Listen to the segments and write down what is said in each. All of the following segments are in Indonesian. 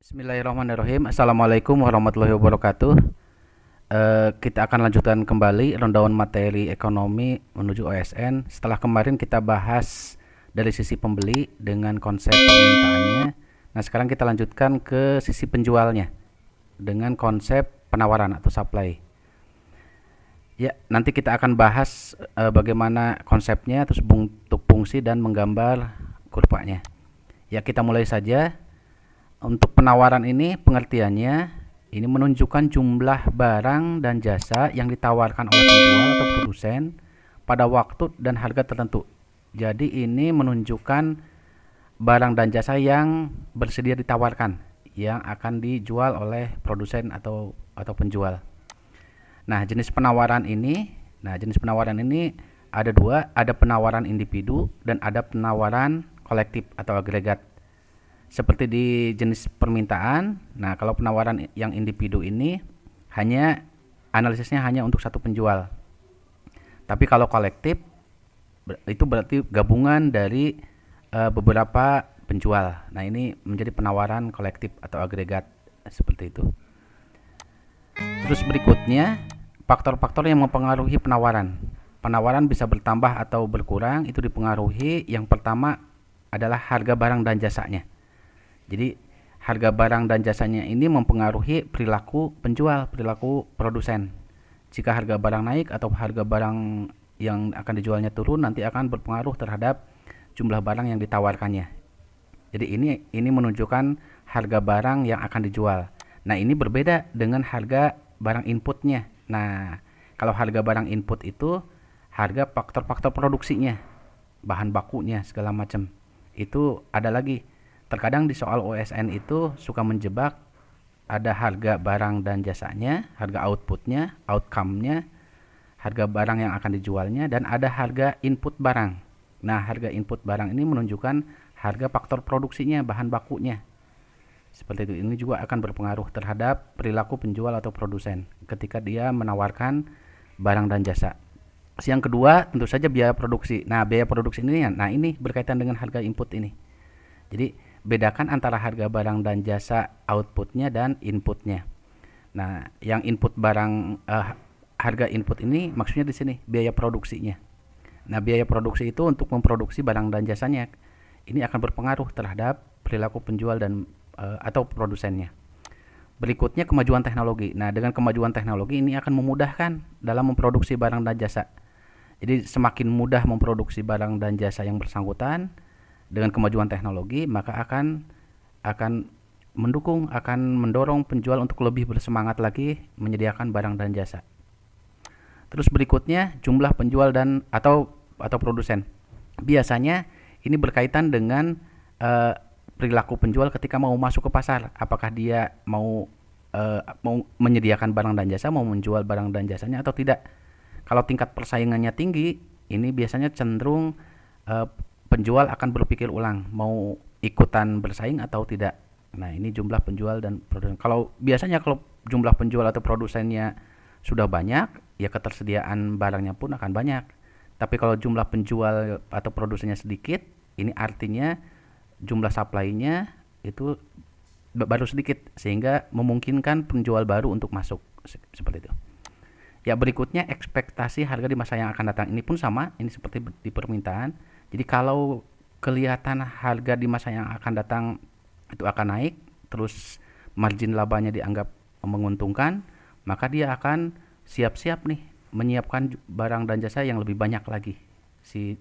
Bismillahirrahmanirrahim. Assalamualaikum warahmatullahi wabarakatuh. Kita akan lanjutkan kembali rundown materi ekonomi menuju OSN. Setelah kemarin kita bahas dari sisi pembeli dengan konsep permintaannya. Nah, sekarang kita lanjutkan ke sisi penjualnya dengan konsep penawaran atau supply. Ya, nanti kita akan bahas bagaimana konsepnya, terus bentuk fungsi dan menggambar kurvanya. Ya, kita mulai saja. Untuk penawaran ini pengertiannya ini menunjukkan jumlah barang dan jasa yang ditawarkan oleh penjual atau produsen pada waktu dan harga tertentu. Jadi ini menunjukkan barang dan jasa yang bersedia ditawarkan yang akan dijual oleh produsen atau penjual. Nah, jenis penawaran ini ada dua, ada penawaran individu dan ada penawaran kolektif atau agregat. Seperti di jenis permintaan, nah kalau penawaran yang individu ini analisisnya hanya untuk satu penjual. Tapi kalau kolektif itu berarti gabungan dari beberapa penjual. Nah, ini menjadi penawaran kolektif atau agregat seperti itu. Terus berikutnya, faktor-faktor yang mempengaruhi penawaran. Penawaran bisa bertambah atau berkurang, itu dipengaruhi yang pertama adalah harga barang dan jasanya. Jadi harga barang dan jasanya ini mempengaruhi perilaku penjual, perilaku produsen. Jika harga barang naik atau harga barang yang akan dijualnya turun, nanti akan berpengaruh terhadap jumlah barang yang ditawarkannya. Jadi ini menunjukkan harga barang yang akan dijual. Nah, ini berbeda dengan harga barang inputnya. Nah, kalau harga barang input itu harga faktor-faktor produksinya, bahan bakunya segala macam. Itu ada lagi. Terkadang di soal OSN itu suka menjebak, ada harga barang dan jasanya, harga outputnya, outcome-nya, harga barang yang akan dijualnya, dan ada harga input barang. Nah, harga input barang ini menunjukkan harga faktor produksinya, bahan bakunya. Seperti itu. Ini juga akan berpengaruh terhadap perilaku penjual atau produsen ketika dia menawarkan barang dan jasa. Yang kedua, tentu saja biaya produksi. Nah, biaya produksi ini berkaitan dengan harga input ini. Jadi bedakan antara harga barang dan jasa outputnya dan inputnya. Nah, yang input barang harga input ini maksudnya di sini biaya produksinya. Nah, biaya produksi itu untuk memproduksi barang dan jasanya. Ini akan berpengaruh terhadap perilaku penjual dan atau produsennya. Berikutnya kemajuan teknologi. Nah, dengan kemajuan teknologi ini akan memudahkan dalam memproduksi barang dan jasa. Jadi semakin mudah memproduksi barang dan jasa yang bersangkutan dengan kemajuan teknologi, maka akan mendorong penjual untuk lebih bersemangat lagi menyediakan barang dan jasa. Terus berikutnya jumlah penjual dan atau produsen. Biasanya ini berkaitan dengan perilaku penjual ketika mau masuk ke pasar. Apakah dia mau menyediakan barang dan jasa, mau menjual barang dan jasanya atau tidak. Kalau tingkat persaingannya tinggi, ini biasanya cenderung penjual akan berpikir ulang mau ikutan bersaing atau tidak. Nah, ini jumlah penjual dan produsen. Kalau jumlah penjual atau produsennya sudah banyak, ya ketersediaan barangnya pun akan banyak. Tapi kalau jumlah penjual atau produsennya sedikit, ini artinya jumlah supply-nya itu baru sedikit sehingga memungkinkan penjual baru untuk masuk seperti itu. Ya, berikutnya ekspektasi harga di masa yang akan datang. Ini pun sama, ini seperti di permintaan. Jadi kalau kelihatan harga di masa yang akan datang itu akan naik, terus margin labanya dianggap menguntungkan, maka dia akan siap-siap nih menyiapkan barang dan jasa yang lebih banyak lagi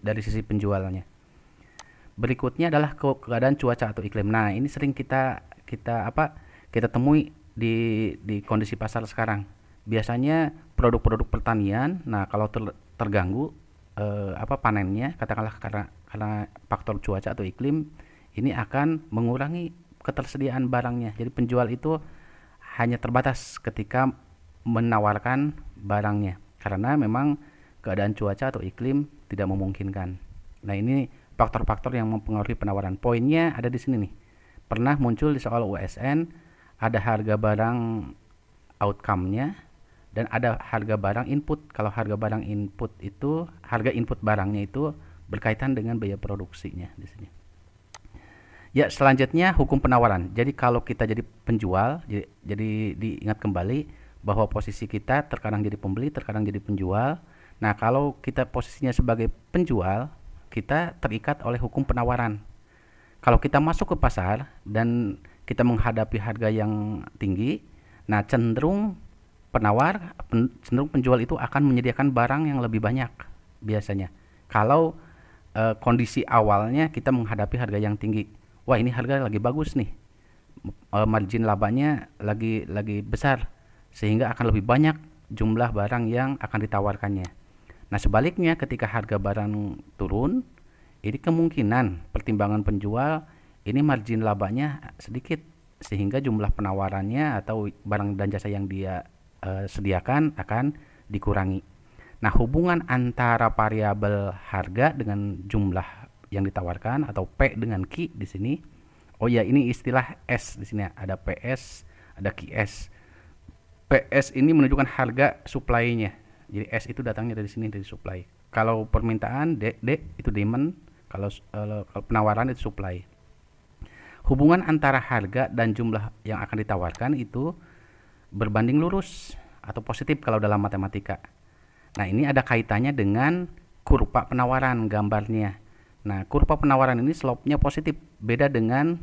dari sisi penjualnya. Berikutnya adalah keadaan cuaca atau iklim. Nah, ini sering kita temui di kondisi pasar sekarang. Biasanya produk-produk pertanian, nah kalau terganggu panennya, katakanlah karena faktor cuaca atau iklim, ini akan mengurangi ketersediaan barangnya. Jadi penjual itu hanya terbatas ketika menawarkan barangnya karena memang keadaan cuaca atau iklim tidak memungkinkan. Nah, ini faktor-faktor yang mempengaruhi penawaran. Poinnya ada di sini nih. Pernah muncul di soal USN, ada harga barang outcome-nya dan ada harga barang input. Kalau harga barang input itu, harga input barangnya itu berkaitan dengan biaya produksinya di sini. Ya, selanjutnya hukum penawaran. Jadi kalau kita jadi penjual, jadi diingat kembali bahwa posisi kita terkadang jadi pembeli, terkadang jadi penjual. Nah, kalau kita posisinya sebagai penjual, kita terikat oleh hukum penawaran. Kalau kita masuk ke pasar dan kita menghadapi harga yang tinggi, nah cenderung penjual itu akan menyediakan barang yang lebih banyak biasanya. Kalau kondisi awalnya kita menghadapi harga yang tinggi, wah ini harga lagi bagus nih, margin labanya lagi besar, sehingga akan lebih banyak jumlah barang yang akan ditawarkannya. Nah sebaliknya ketika harga barang turun, ini kemungkinan pertimbangan penjual ini margin labanya sedikit, sehingga jumlah penawarannya atau barang dan jasa yang dia sediakan akan dikurangi. Nah, hubungan antara variabel harga dengan jumlah yang ditawarkan atau P dengan Q di sini. Oh ya, ini istilah S di sini ada PS, ada QS. PS ini menunjukkan harga supply-nya. Jadi S itu datangnya dari sini, dari supply. Kalau permintaan D itu demand, kalau penawaran itu supply. Hubungan antara harga dan jumlah yang akan ditawarkan itu berbanding lurus atau positif kalau dalam matematika. Nah, ini ada kaitannya dengan kurva penawaran gambarnya. Nah, kurva penawaran ini slope-nya positif, beda dengan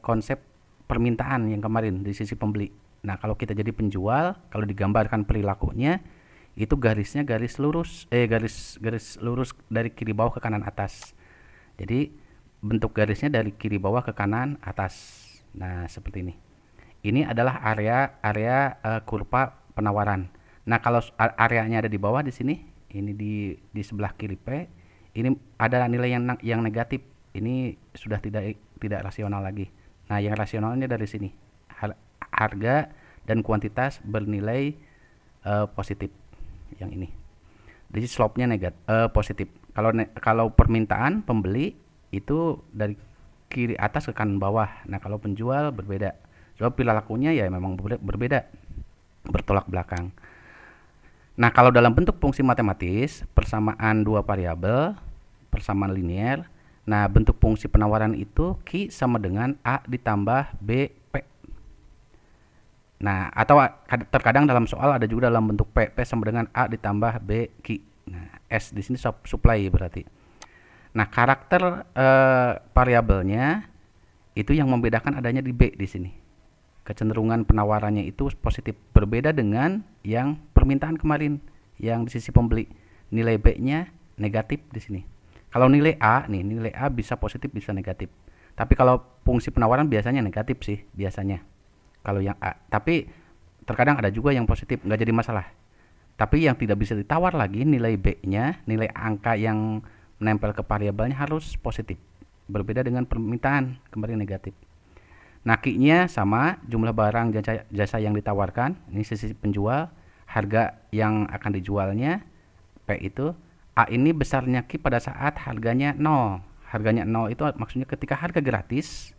konsep permintaan yang kemarin di sisi pembeli. Nah, kalau kita jadi penjual, kalau digambarkan perilakunya itu garisnya garis lurus dari kiri bawah ke kanan atas. Jadi bentuk garisnya dari kiri bawah ke kanan atas. Nah, seperti ini. Ini adalah area kurva penawaran. Nah, kalau areanya ada di bawah di sini, ini di sebelah kiri P, ini ada nilai yang negatif. Ini sudah tidak rasional lagi. Nah, yang rasionalnya dari sini. Harga dan kuantitas bernilai positif yang ini. Jadi slope-nya positif. Kalau permintaan pembeli itu dari kiri atas ke kanan bawah. Nah, kalau penjual berbeda. Sebab perilakunya ya memang berbeda, bertolak belakang. Nah, kalau dalam bentuk fungsi matematis, persamaan dua variabel, persamaan linear. Nah, bentuk fungsi penawaran itu Q sama dengan A ditambah B P. Nah, atau terkadang dalam soal ada juga dalam bentuk P sama dengan A ditambah B Q. Nah, S di sini supply berarti. Nah, karakter variabelnya itu yang membedakan adanya di B di sini. Kecenderungan penawarannya itu positif, berbeda dengan yang permintaan kemarin yang di sisi pembeli. Nilai B-nya negatif di sini. Kalau nilai A bisa positif bisa negatif. Tapi kalau fungsi penawaran biasanya negatif sih biasanya. Kalau yang A, tapi terkadang ada juga yang positif, nggak jadi masalah. Tapi yang tidak bisa ditawar lagi nilai B-nya, nilai angka yang menempel ke variabelnya harus positif. Berbeda dengan permintaan kemarin negatif. Nah, Q-nya sama, jumlah barang jasa yang ditawarkan, ini sisi penjual, harga yang akan dijualnya, P itu, A ini besarnya Q pada saat harganya 0. Harganya 0 itu maksudnya ketika harga gratis.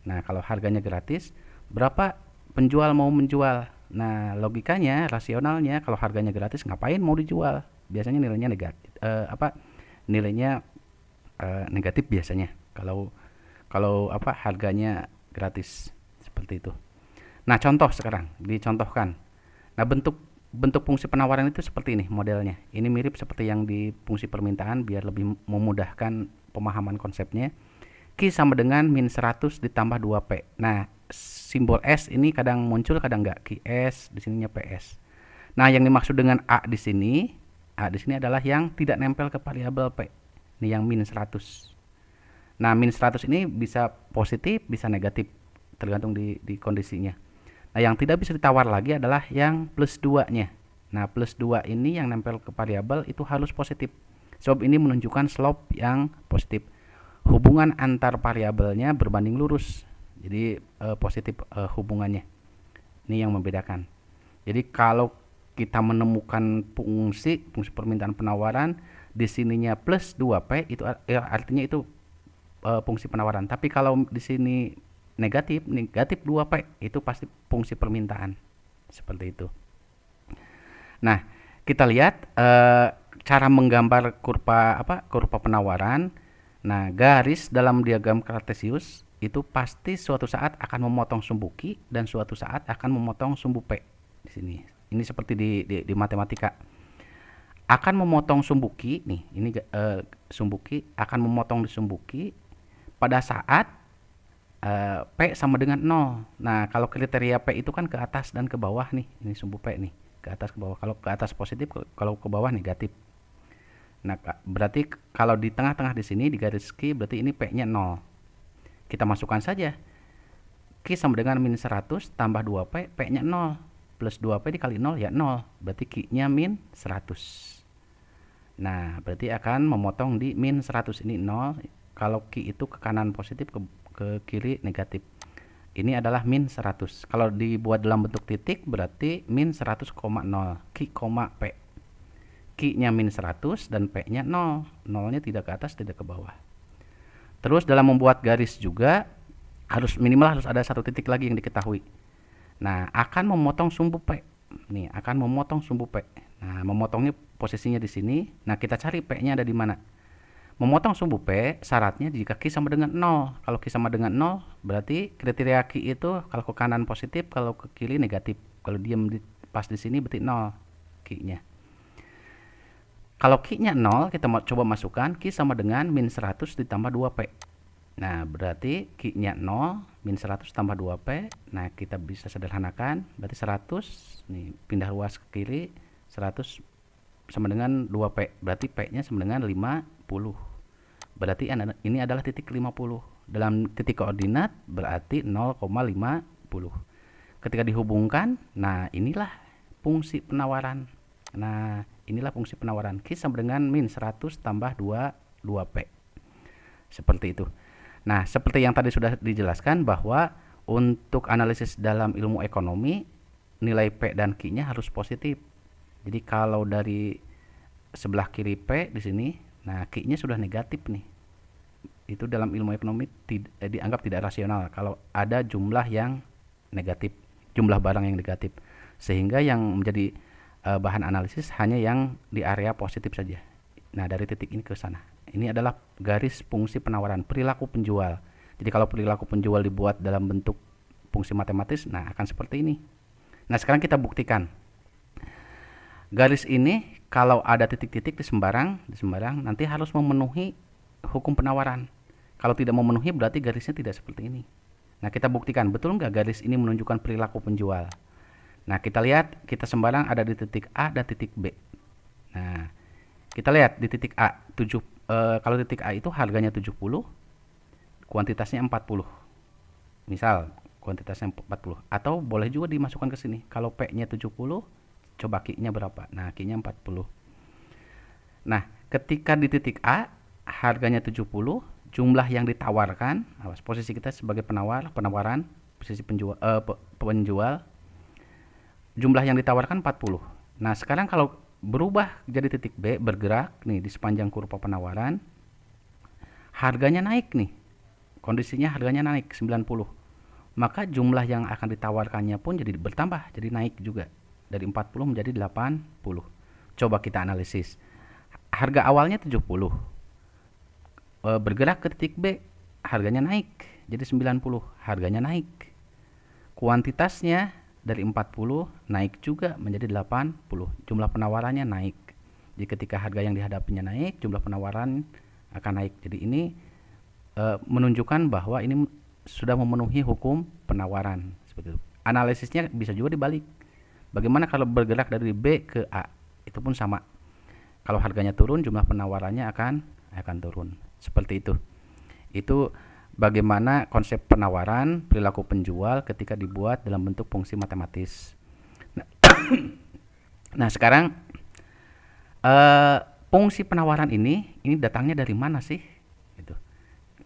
Nah, kalau harganya gratis, berapa penjual mau menjual? Nah, logikanya, rasionalnya, kalau harganya gratis ngapain mau dijual? Biasanya nilainya negatif. Nilainya negatif biasanya. Kalau harganya gratis seperti itu. Nah, contoh sekarang dicontohkan. Nah, bentuk fungsi penawaran itu seperti ini modelnya. Ini mirip seperti yang di fungsi permintaan biar lebih memudahkan pemahaman konsepnya. Q sama dengan min 100 ditambah 2P. Nah, simbol S ini kadang muncul kadang enggak. QS di sininya PS. Nah, yang dimaksud dengan A di sini adalah yang tidak nempel ke variabel P. Ini yang min 100. Nah, min 100 ini bisa positif, bisa negatif, tergantung di kondisinya. Nah, yang tidak bisa ditawar lagi adalah yang plus 2-nya. Nah, plus 2 ini yang nempel ke variabel itu harus positif. Sebab ini menunjukkan slope yang positif. Hubungan antar variabelnya berbanding lurus. Jadi positif hubungannya. Ini yang membedakan. Jadi kalau kita menemukan fungsi permintaan penawaran, di sininya plus 2P itu artinya itu fungsi penawaran. Tapi kalau di sini negatif 2P itu pasti fungsi permintaan. Seperti itu. Nah, kita lihat cara menggambar kurva penawaran. Nah, garis dalam diagram Kartesius itu pasti suatu saat akan memotong sumbu Q dan suatu saat akan memotong sumbu P di sini. Ini seperti di matematika. Akan memotong sumbu Q nih, ini sumbu Q akan memotong di sumbu Q pada saat P sama dengan 0. Nah, kalau kriteria P itu kan ke atas dan ke bawah nih. Ini sumbu P nih, ke atas ke bawah. Kalau ke atas positif, kalau ke bawah negatif. Nah, berarti kalau di tengah-tengah di sini di garis Q berarti ini P-nya 0. Kita masukkan saja. Q sama dengan min 100 tambah 2P, P-nya 0. Plus 2P dikali 0 ya 0. Berarti Q-nya min 100. Nah, berarti akan memotong di min 100. Ini 0. Kalau Q itu ke kanan positif, ke kiri negatif. Ini adalah min 100. Kalau dibuat dalam bentuk titik berarti min 100,0 Q, P. Q-nya min 100 dan P-nya 0. 0-nya tidak ke atas, tidak ke bawah. Terus dalam membuat garis juga minimal harus ada satu titik lagi yang diketahui. Nah, akan memotong sumbu P. Nih, akan memotong sumbu P. Nah, memotongnya posisinya di sini. Nah, kita cari P-nya ada di mana. Memotong sumbu P syaratnya jika Q sama dengan 0. Kalau Q sama dengan 0 berarti kriteria Q itu kalau ke kanan positif, kalau ke kiri negatif. Kalau diam pas di sini berarti 0 Q-nya. Kalau Q-nya 0, kita mau coba masukkan Q sama dengan min 100 ditambah 2P. Nah, berarti Q-nya 0, min 100 tambah 2P. Nah, kita bisa sederhanakan. Berarti 100, nih pindah luas ke kiri, 100 sama dengan 2P. Berarti P-nya sama dengan 50. Berarti ini adalah titik 50. Dalam titik koordinat berarti 0,50. Ketika dihubungkan, nah inilah fungsi penawaran. Nah, inilah fungsi penawaran. Q sama dengan min 100 tambah 2P. Seperti itu. Nah, seperti yang tadi sudah dijelaskan bahwa untuk analisis dalam ilmu ekonomi, nilai P dan Q-nya harus positif. Jadi kalau dari sebelah kiri P di sini, nah Q-nya sudah negatif nih. Itu dalam ilmu ekonomi dianggap tidak rasional kalau ada jumlah yang negatif, jumlah barang yang negatif. Sehingga yang menjadi bahan analisis hanya yang di area positif saja. Nah, dari titik ini ke sana. Ini adalah garis fungsi penawaran, perilaku penjual. Jadi kalau perilaku penjual dibuat dalam bentuk fungsi matematis, nah akan seperti ini. Nah, sekarang kita buktikan. Garis ini kalau ada titik-titik di sembarang nanti harus memenuhi hukum penawaran. Kalau tidak memenuhi berarti garisnya tidak seperti ini. Nah, kita buktikan betul nggak garis ini menunjukkan perilaku penjual. Nah, kita lihat kita sembarang ada di titik A dan titik B. Nah, kita lihat di titik A kalau titik A itu harganya 70, kuantitasnya 40. Misal kuantitasnya 40, atau boleh juga dimasukkan ke sini. Kalau P-nya 70, coba Q-nya berapa? Nah, Q-nya 40. Nah, ketika di titik A harganya 70, jumlah yang ditawarkan, posisi kita sebagai penawaran, posisi penjual, jumlah yang ditawarkan 40. Nah, sekarang kalau berubah jadi titik B, bergerak nih di sepanjang kurva penawaran, harganya naik nih. Kondisinya harganya naik 90. Maka jumlah yang akan ditawarkannya pun jadi bertambah, jadi naik juga. Dari 40 menjadi 80. Coba kita analisis. Harga awalnya 70. Bergerak ke titik B, harganya naik jadi 90, harganya naik. Kuantitasnya dari 40 naik juga menjadi 80. Jumlah penawarannya naik. Jadi ketika harga yang dihadapinya naik, jumlah penawaran akan naik. Jadi ini menunjukkan bahwa ini sudah memenuhi hukum penawaran. Seperti itu. Analisisnya bisa juga dibalik. Bagaimana kalau bergerak dari B ke A? Itu pun sama. Kalau harganya turun, jumlah penawarannya akan turun. Seperti itu. Itu bagaimana konsep penawaran, perilaku penjual ketika dibuat dalam bentuk fungsi matematis. Nah, sekarang fungsi penawaran ini datangnya dari mana sih? Gitu.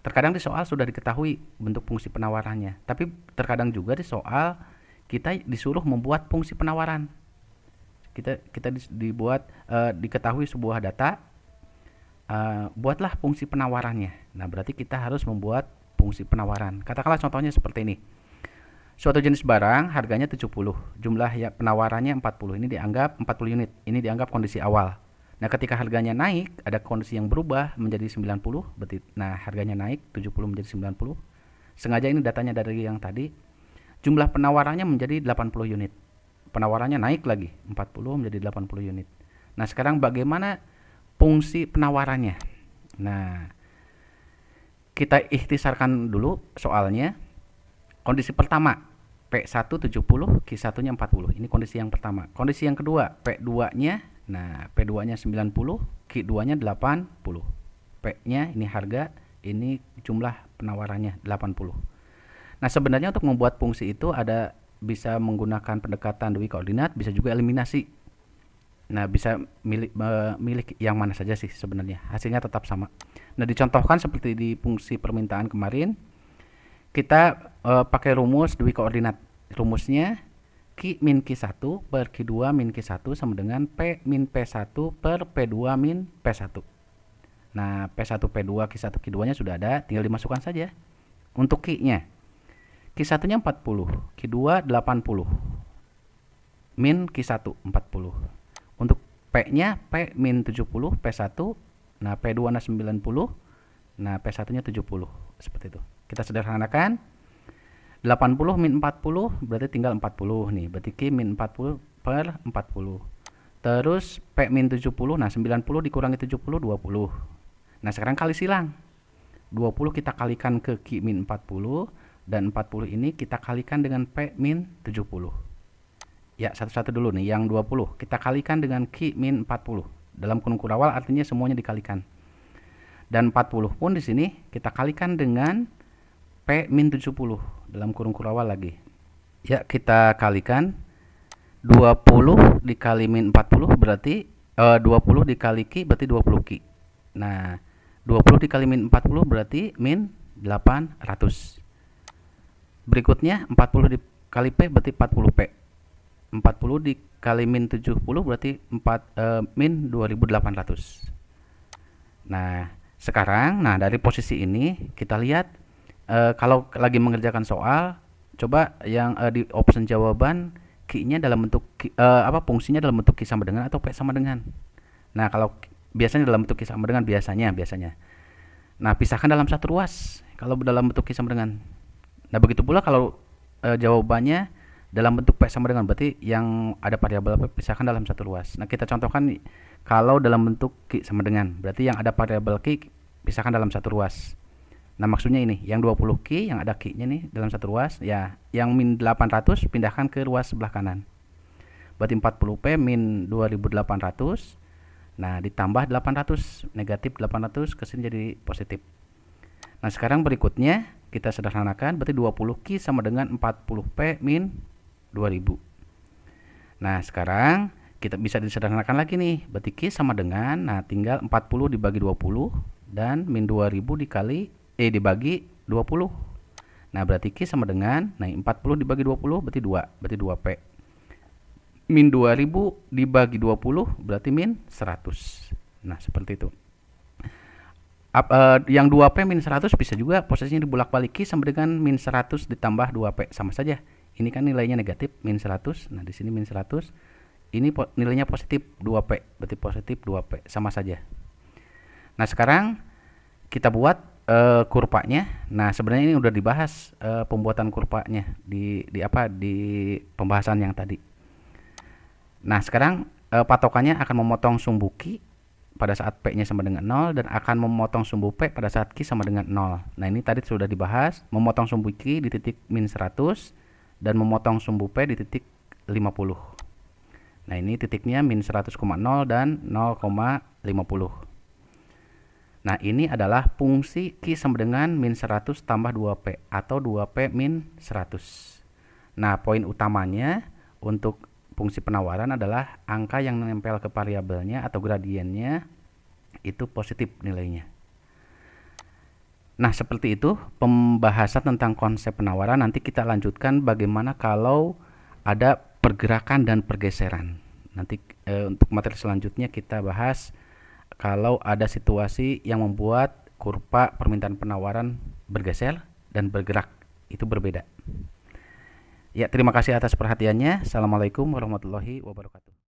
Terkadang di soal sudah diketahui bentuk fungsi penawarannya, tapi terkadang juga di soal kita disuruh membuat fungsi penawaran. Kita diketahui sebuah data. Buatlah fungsi penawarannya. Nah, berarti kita harus membuat fungsi penawaran. Katakanlah contohnya seperti ini. Suatu jenis barang harganya 70, jumlah ya penawarannya 40. Ini dianggap 40 unit. Ini dianggap kondisi awal. Nah, ketika harganya naik, ada kondisi yang berubah menjadi 90, berarti harganya naik 70 menjadi 90. Sengaja ini datanya dari yang tadi. Jumlah penawarannya menjadi 80 unit. Penawarannya naik lagi 40 menjadi 80 unit. Nah, sekarang bagaimana fungsi penawarannya? Nah, kita ikhtisarkan dulu soalnya. Kondisi pertama, P1 70, Q1-nya 40. Ini kondisi yang pertama. Kondisi yang kedua, P2-nya, nah P2-nya 90, Q2-nya 80. P-nya ini harga, ini jumlah penawarannya 80. Nah, sebenarnya untuk membuat fungsi itu ada bisa menggunakan pendekatan Dwi koordinat, bisa juga eliminasi. Nah, bisa milih yang mana saja sih sebenarnya. Hasilnya tetap sama. Nah, dicontohkan seperti di fungsi permintaan kemarin, kita pakai rumus Dwi koordinat. Rumusnya Q min Q1 per Q2 min Q1 sama dengan P min P1 per P2 min P1. Nah, P1, P2, Q1, Q2-nya sudah ada, tinggal dimasukkan saja. Untuk Q-nya, Q1-nya 40, Q2 80, min Q1 40. Untuk P-nya, P min 70, P1, nah P2-nya 90, nah P1-nya 70, seperti itu. Kita sederhanakan, 80 min 40 berarti tinggal 40 nih, berarti Q min 40 per 40. Terus P min 70, nah 90 dikurangi 70, 20. Nah, sekarang kali silang. 20 kita kalikan ke Q min 40, dan 40 ini kita kalikan dengan P min 70. Ya, satu-satu dulu nih, yang 20 kita kalikan dengan Q min 40. Dalam kurung kurawal artinya semuanya dikalikan. Dan 40 pun di sini kita kalikan dengan P min 70 dalam kurung kurawal lagi. Ya, kita kalikan 20 dikali min 40 berarti 20 dikali Q berarti 20 Q. Nah, 20 dikali min 40 berarti min 800. Berikutnya 40 dikali P berarti 40 P. 40 dikali min 70 berarti min 2800. Nah, sekarang dari posisi ini kita lihat kalau lagi mengerjakan soal, coba yang di option jawaban Q-nya dalam bentuk fungsinya dalam bentuk Q sama dengan atau P sama dengan. Nah, kalau biasanya dalam bentuk Q sama dengan biasanya. Nah, pisahkan dalam satu ruas kalau dalam bentuk Q sama dengan. Nah, begitu pula kalau jawabannya dalam bentuk P sama dengan, berarti yang ada variabel P pisahkan dalam satu ruas. Nah, kita contohkan kalau dalam bentuk Q sama dengan, berarti yang ada variabel Q pisahkan dalam satu ruas. Nah, maksudnya ini, yang 20 Q yang ada Q-nya nih dalam satu ruas, ya yang min 800 pindahkan ke ruas sebelah kanan. Berarti 40 P min 2800. Nah, ditambah 800, negatif 800 ke sini jadi positif. Nah, sekarang berikutnya kita sederhanakan, berarti 20 Q sama dengan 40 P min 2000. Nah, sekarang kita bisa disederhanakan lagi nih, berarti Q sama dengan, nah tinggal 40 dibagi 20 dan min 2000 dibagi 20. Nah, berarti Q sama dengan, nah 40 dibagi 20 berarti 2, berarti 2P. Min 2000 dibagi 20 berarti min 100. Nah, seperti itu. Yang 2P min 100 bisa juga posisinya dibolak-balik, Q sama dengan min 100 ditambah 2P, sama saja. Ini kan nilainya negatif min 100. Nah, di sini min 100. Ini nilainya positif 2P, berarti positif 2P, sama saja. Nah, sekarang kita buat kurvanya. Nah, sebenarnya ini udah dibahas pembuatan kurvanya di pembahasan yang tadi. Nah, sekarang patokannya akan memotong sumbu Q pada saat P-nya sama dengan 0 dan akan memotong sumbu P pada saat Q sama dengan 0. Nah, ini tadi sudah dibahas, memotong sumbu Q di titik min 100 dan memotong sumbu P di titik 50. Nah, ini titiknya min 100,0 dan 0,50. Nah, ini adalah fungsi Q sama dengan min 100 tambah 2P atau 2P min 100. Nah, poin utamanya untuk fungsi penawaran adalah angka yang menempel ke variabelnya atau gradiennya itu positif nilainya. Nah, seperti itu pembahasan tentang konsep penawaran. Nanti kita lanjutkan bagaimana kalau ada pergerakan dan pergeseran. Nanti untuk materi selanjutnya kita bahas kalau ada situasi yang membuat kurva permintaan penawaran bergeser dan bergerak, itu berbeda. Ya, terima kasih atas perhatiannya. Assalamualaikum warahmatullahi wabarakatuh.